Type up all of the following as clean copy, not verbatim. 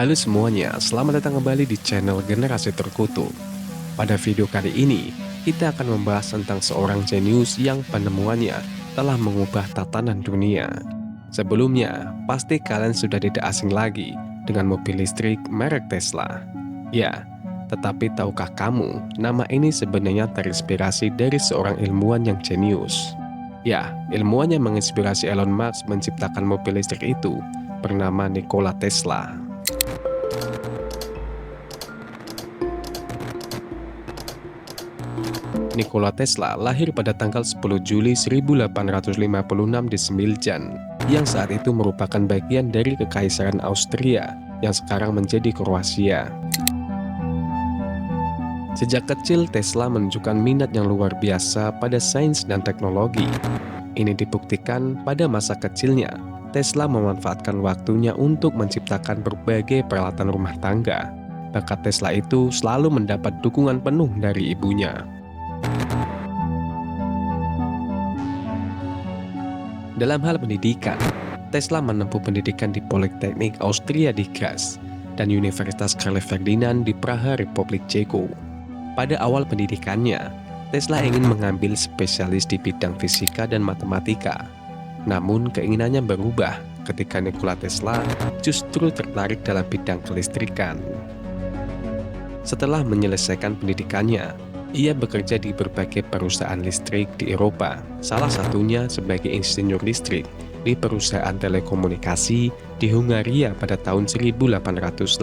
Halo semuanya, selamat datang kembali di channel Generasi Terkutuk. Pada video kali ini, kita akan membahas tentang seorang jenius yang penemuannya telah mengubah tatanan dunia. Sebelumnya, pasti kalian sudah tidak asing lagi dengan mobil listrik merek Tesla. Ya, tetapi tahukah kamu, nama ini sebenarnya terinspirasi dari seorang ilmuwan yang jenius. Ya, ilmuwan yang menginspirasi Elon Musk menciptakan mobil listrik itu bernama Nikola Tesla. Nikola Tesla lahir pada tanggal 10 Juli 1856 di Smiljan, yang saat itu merupakan bagian dari Kekaisaran Austria yang sekarang menjadi Kroasia. Sejak kecil, Tesla menunjukkan minat yang luar biasa pada sains dan teknologi. Ini dibuktikan pada masa kecilnya, Tesla memanfaatkan waktunya untuk menciptakan berbagai peralatan rumah tangga. Bakat Tesla itu selalu mendapat dukungan penuh dari ibunya. Dalam hal pendidikan, Tesla menempuh pendidikan di Politeknik Austria di Graz dan Universitas Karl Ferdinand di Praha, Republik Ceko. Pada awal pendidikannya, Tesla ingin mengambil spesialis di bidang fisika dan matematika. Namun keinginannya berubah ketika Nikola Tesla justru tertarik dalam bidang kelistrikan. Setelah menyelesaikan pendidikannya, ia bekerja di berbagai perusahaan listrik di Eropa, salah satunya sebagai insinyur listrik di perusahaan telekomunikasi di Hungaria pada tahun 1881.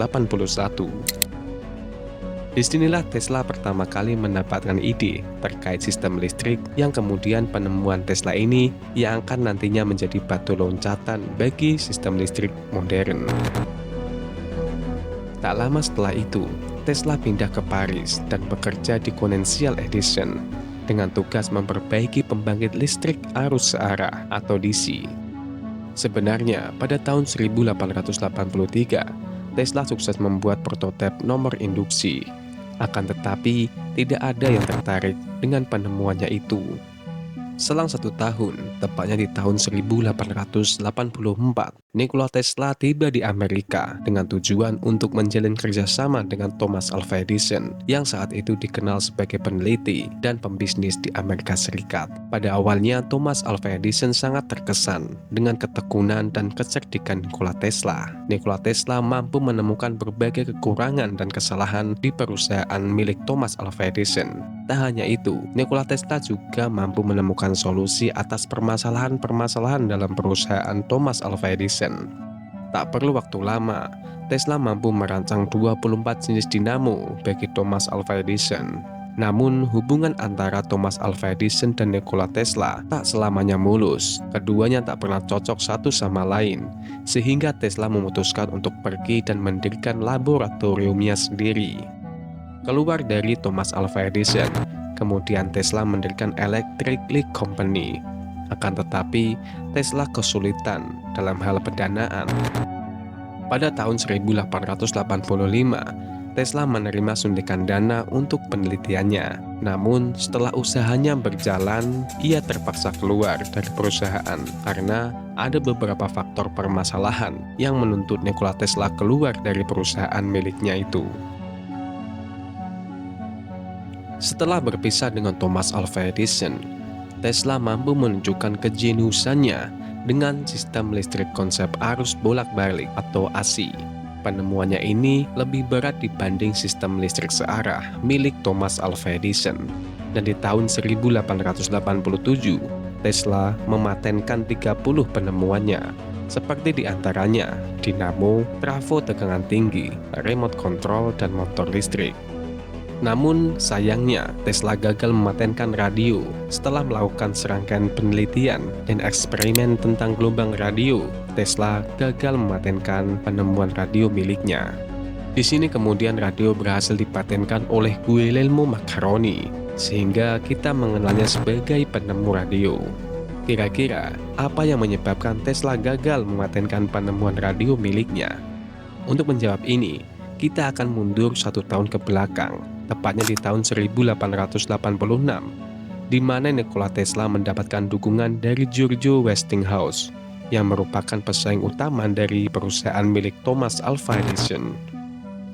Disinilah Tesla pertama kali mendapatkan ide terkait sistem listrik yang kemudian penemuan Tesla ini yang akan nantinya menjadi batu loncatan bagi sistem listrik modern. Tak lama setelah itu, Tesla pindah ke Paris dan bekerja di Continental Edison dengan tugas memperbaiki pembangkit listrik arus searah atau DC. Sebenarnya, pada tahun 1883, Tesla sukses membuat prototip nomor induksi. Akan tetapi, tidak ada yang tertarik dengan penemuannya itu. Selang 1 tahun, tepatnya di tahun 1884, Nikola Tesla tiba di Amerika dengan tujuan untuk menjalin kerjasama dengan Thomas Alva Edison yang saat itu dikenal sebagai peneliti dan pembisnis di Amerika Serikat. Pada awalnya, Thomas Alva Edison sangat terkesan dengan ketekunan dan kecerdikan Nikola Tesla. Nikola Tesla mampu menemukan berbagai kekurangan dan kesalahan di perusahaan milik Thomas Alva Edison. Tak hanya itu, Nikola Tesla juga mampu menemukan solusi atas permasalahan-permasalahan dalam perusahaan Thomas Alva Edison. Tak perlu waktu lama, Tesla mampu merancang 24 jenis dinamo bagi Thomas Alva Edison. Namun, hubungan antara Thomas Alva Edison dan Nikola Tesla tak selamanya mulus. Keduanya tak pernah cocok satu sama lain, sehingga Tesla memutuskan untuk pergi dan mendirikan laboratoriumnya sendiri. Keluar dari Thomas Alva Edison, kemudian Tesla mendirikan Electric Light Company. Akan tetapi, Tesla kesulitan dalam hal pendanaan. Pada tahun 1885, Tesla menerima suntikan dana untuk penelitiannya. Namun, setelah usahanya berjalan, ia terpaksa keluar dari perusahaan karena ada beberapa faktor permasalahan yang menuntut Nikola Tesla keluar dari perusahaan miliknya itu. Setelah berpisah dengan Thomas Alva Edison, Tesla mampu menunjukkan kejeniusannya dengan sistem listrik konsep arus bolak-balik atau AC. Penemuannya ini lebih berat dibanding sistem listrik searah milik Thomas Alva Edison. Dan di tahun 1887, Tesla mematenkan 30 penemuannya, seperti diantaranya dinamo, trafo tegangan tinggi, remote control, dan motor listrik. Namun, sayangnya Tesla gagal mematenkan radio setelah melakukan serangkaian penelitian dan eksperimen tentang gelombang radio. Tesla gagal mematenkan penemuan radio miliknya. Di sini kemudian radio berhasil dipatenkan oleh Guglielmo Marconi, sehingga kita mengenalnya sebagai penemu radio. Kira-kira apa yang menyebabkan Tesla gagal mematenkan penemuan radio miliknya? Untuk menjawab ini, kita akan mundur 1 tahun ke belakang, tepatnya di tahun 1886, di mana Nikola Tesla mendapatkan dukungan dari Giorgio Westinghouse yang merupakan pesaing utama dari perusahaan milik Thomas Alva Edison.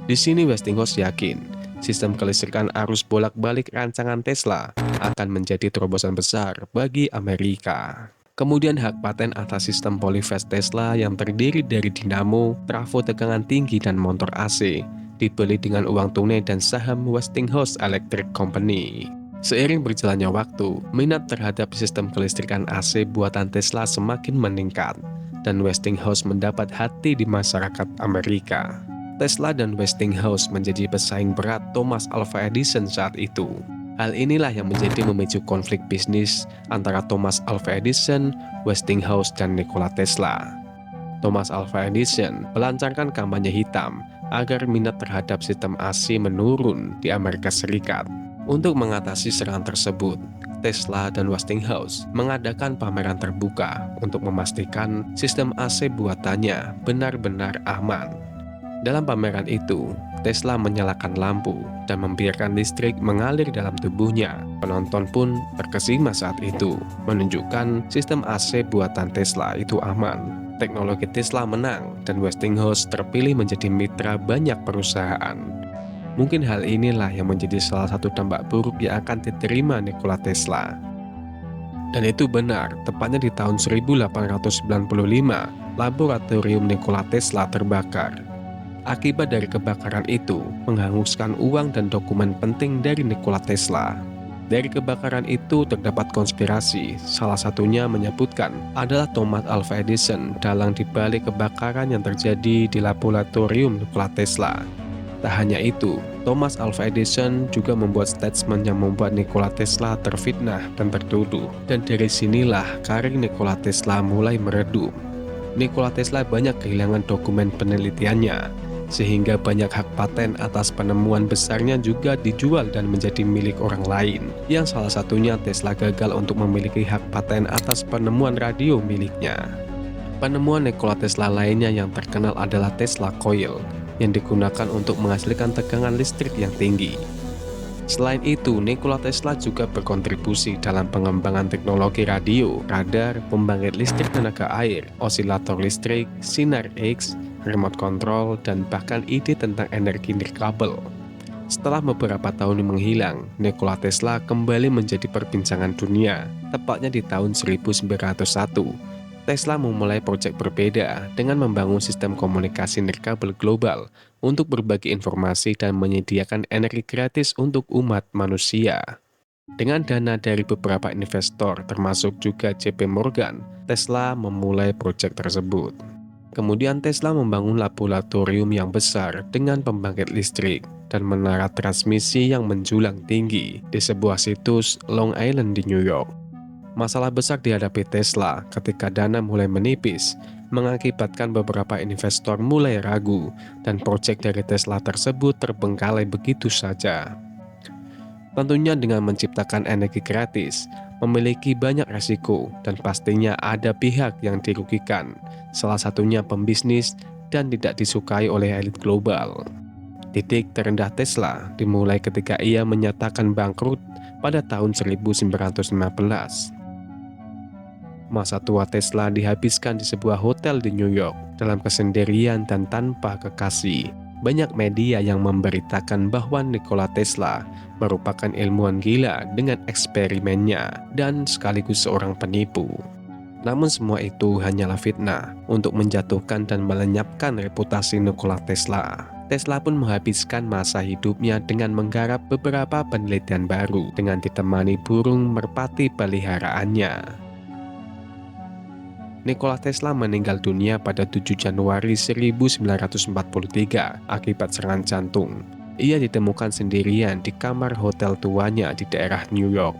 Di sini Westinghouse yakin sistem kelistrikan arus bolak-balik rancangan Tesla akan menjadi terobosan besar bagi Amerika. Kemudian hak paten atas sistem polyphase Tesla yang terdiri dari dinamo, trafo tegangan tinggi, dan motor AC dibeli dengan uang tunai dan saham Westinghouse Electric Company. Seiring berjalannya waktu, minat terhadap sistem kelistrikan AC buatan Tesla semakin meningkat, dan Westinghouse mendapat hati di masyarakat Amerika. Tesla dan Westinghouse menjadi pesaing berat Thomas Alva Edison saat itu. Hal inilah yang menjadi memicu konflik bisnis antara Thomas Alva Edison, Westinghouse, dan Nikola Tesla. Thomas Alva Edison melancarkan kampanye hitam agar minat terhadap sistem AC menurun di Amerika Serikat. Untuk mengatasi serangan tersebut, Tesla dan Westinghouse mengadakan pameran terbuka untuk memastikan sistem AC buatannya benar-benar aman. Dalam pameran itu, Tesla menyalakan lampu dan membiarkan listrik mengalir dalam tubuhnya. Penonton pun terkesima saat itu, menunjukkan sistem AC buatan Tesla itu aman. Teknologi Tesla menang dan Westinghouse terpilih menjadi mitra banyak perusahaan. Mungkin hal inilah yang menjadi salah satu dampak buruk yang akan diterima Nikola Tesla. Dan itu benar, tepatnya di tahun 1895, laboratorium Nikola Tesla terbakar. Akibat dari kebakaran itu, menghanguskan uang dan dokumen penting dari Nikola Tesla. Dari kebakaran itu terdapat konspirasi, salah satunya menyebutkan adalah Thomas Alva Edison dalang dibalik kebakaran yang terjadi di laboratorium Nikola Tesla. Tak hanya itu, Thomas Alva Edison juga membuat statement yang membuat Nikola Tesla terfitnah dan tertuduh. Dan dari sinilah karir Nikola Tesla mulai meredup. Nikola Tesla banyak kehilangan dokumen penelitiannya, sehingga banyak hak paten atas penemuan besarnya juga dijual dan menjadi milik orang lain, yang salah satunya Tesla gagal untuk memiliki hak paten atas penemuan radio miliknya. Penemuan Nikola Tesla lainnya yang terkenal adalah Tesla Coil, yang digunakan untuk menghasilkan tegangan listrik yang tinggi. Selain itu, Nikola Tesla juga berkontribusi dalam pengembangan teknologi radio, radar, pembangkit listrik tenaga air, osilator listrik, sinar X, remote control, dan bahkan ide tentang energi nirkabel. Setelah beberapa tahun menghilang, Nikola Tesla kembali menjadi perbincangan dunia, tepatnya di tahun 1901. Tesla memulai proyek berbeda dengan membangun sistem komunikasi nirkabel global untuk berbagi informasi dan menyediakan energi gratis untuk umat manusia. Dengan dana dari beberapa investor, termasuk juga JP Morgan, Tesla memulai proyek tersebut. Kemudian Tesla membangun laboratorium yang besar dengan pembangkit listrik dan menara transmisi yang menjulang tinggi di sebuah situs Long Island di New York. Masalah besar dihadapi Tesla ketika dana mulai menipis, mengakibatkan beberapa investor mulai ragu dan proyek dari Tesla tersebut terbengkalai begitu saja. Tentunya dengan menciptakan energi gratis, memiliki banyak resiko dan pastinya ada pihak yang dirugikan, salah satunya pembisnis dan tidak disukai oleh elit global. Titik terendah Tesla dimulai ketika ia menyatakan bangkrut pada tahun 1915. Masa tua Tesla dihabiskan di sebuah hotel di New York dalam kesendirian dan tanpa kekasih. Banyak media yang memberitakan bahwa Nikola Tesla merupakan ilmuwan gila dengan eksperimennya dan sekaligus seorang penipu. Namun semua itu hanyalah fitnah untuk menjatuhkan dan melenyapkan reputasi Nikola Tesla. Tesla pun menghabiskan masa hidupnya dengan menggarap beberapa penelitian baru dengan ditemani burung merpati peliharaannya. Nikola Tesla meninggal dunia pada 7 Januari 1943 akibat serangan jantung. Ia ditemukan sendirian di kamar hotel tuanya di daerah New York.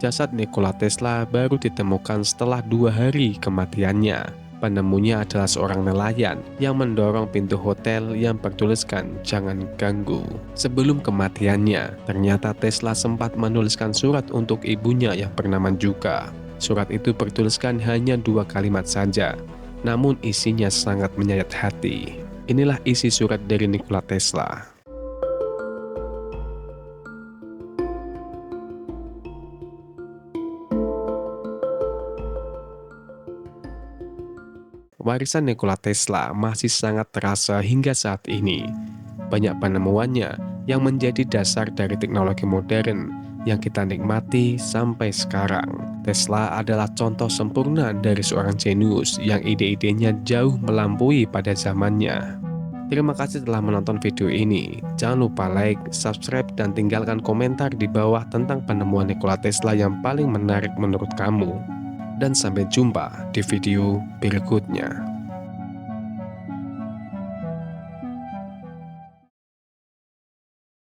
Jasad Nikola Tesla baru ditemukan setelah 2 hari kematiannya. Penemunya adalah seorang nelayan yang mendorong pintu hotel yang bertuliskan "Jangan ganggu". Sebelum kematiannya, ternyata Tesla sempat menuliskan surat untuk ibunya yang bernama Juga. Surat itu bertuliskan hanya 2 kalimat saja, namun isinya sangat menyayat hati. Inilah isi surat dari Nikola Tesla. " warisan Nikola Tesla masih sangat terasa hingga saat ini. Banyak penemuannya yang menjadi dasar dari teknologi modern yang kita nikmati sampai sekarang. Tesla adalah contoh sempurna dari seorang jenius yang ide-idenya jauh melampaui pada zamannya. Terima kasih telah menonton video ini. Jangan lupa like, subscribe, dan tinggalkan komentar di bawah tentang penemuan Nikola Tesla yang paling menarik menurut kamu. Dan sampai jumpa di video berikutnya.